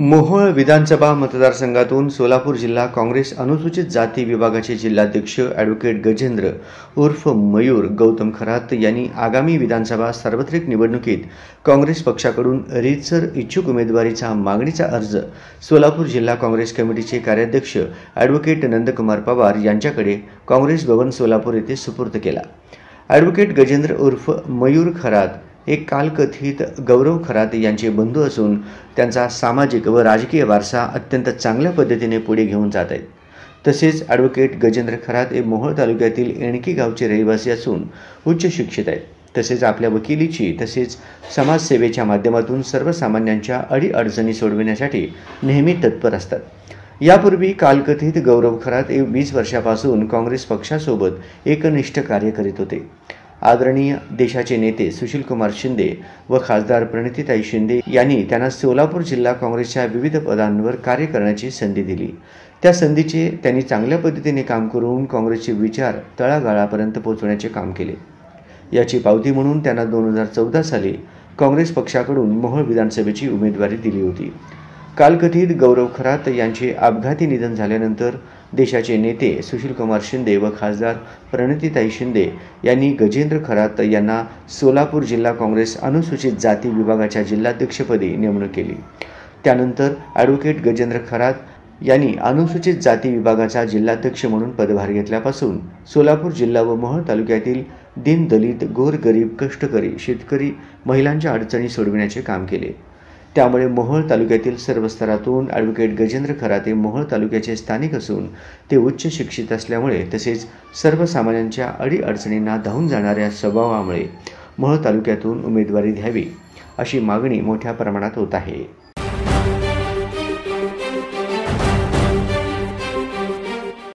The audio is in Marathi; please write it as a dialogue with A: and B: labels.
A: मोहोळ विधानसभा मतदारसंघातून सोलापूर जिल्हा काँग्रेस अनुसूचित जाती विभागाचे जिल्हाध्यक्ष ॲडव्होकेट गजेंद्र उर्फ मयूर गौतम खरात यांनी आगामी विधानसभा सार्वत्रिक निवडणुकीत काँग्रेस पक्षाकडून रीतसर इच्छुक उमेदवारीचा मागणीचा अर्ज सोलापूर जिल्हा काँग्रेस कमिटीचे कार्याध्यक्ष ॲडव्होकेट नंदकुमार पवार यांच्याकडे काँग्रेस भवन सोलापूर येथे सुपूर्द केला। ॲडव्होकेट गजेंद्र उर्फ मयूर खरात एक कालकथित गौरव खरात यांचे बंधू असून त्यांचा सामाजिक व राजकीय वारसा अत्यंत चांगल्या पद्धतीने पुढे घेऊन जात आहेत। तसेच ॲडव्होकेट गजेंद्र खरात हे मोहोळ तालुक्यातील एणकी गावचे रहिवासी असून उच्च शिक्षित आहेत। तसेच आपल्या वकिलीची तसेच समाजसेवेच्या माध्यमातून सर्वसामान्यांच्या अडीअडचणी सोडविण्यासाठी नेहमी तत्पर असतात। यापूर्वी कालकथित गौरव खरात हे 20 वर्षापासून काँग्रेस पक्षासोबत एकनिष्ठ कार्य करीत होते। आदरणीय देशाचे नेते सुशीलकुमार शिंदे व खासदार प्रणितीताई शिंदे यांनी त्यांना सोलापूर जिल्हा काँग्रेसच्या विविध पदांवर कार्य करण्याची संधी दिली। त्या संधीचे त्यांनी चांगल्या पद्धतीने काम करून काँग्रेसचे विचार तळागाळापर्यंत पोहोचवण्याचे काम केले। याची पावती म्हणून त्यांना 2014 साली काँग्रेस पक्षाकडून मोहोळ विधानसभेची उमेदवारी दिली होती। कालकथित गौरव खरात यांचे अपघाती निधन झाल्यानंतर देशाचे नेते सुशीलकुमार शिंदे व खासदार प्रणितीताई शिंदे यांनी गजेंद्र खरात यांना सोलापूर जिल्हा काँग्रेस अनुसूचित जाती विभागाच्या जिल्हाध्यक्षपदी नेमणूक केली। त्यानंतर ॲडव्होकेट गजेंद्र खरात यांनी अनुसूचित जाती विभागाचा जिल्हाध्यक्ष म्हणून पदभार घेतल्यापासून सोलापूर जिल्हा व मोहोळ तालुक्यातील दीनदलित गोरगरीब कष्टकरी शेतकरी महिलांच्या अडचणी सोडविण्याचे काम केले। त्यामुळे मोहोळ तालुक्यातील सर्व स्तरातून ॲडव्होकेट गजेंद्र खरात हे मोहोळ तालुक्याचे स्थानिक असून ते उच्च शिक्षित असल्यामुळे तसेच सर्वसामान्यांच्या अडीअडचणींना धावून जाणाऱ्या स्वभावामुळे मोहोळ तालुक्यातून उमेदवारी द्यावी अशी मागणी मोठ्या प्रमाणात होत आहे।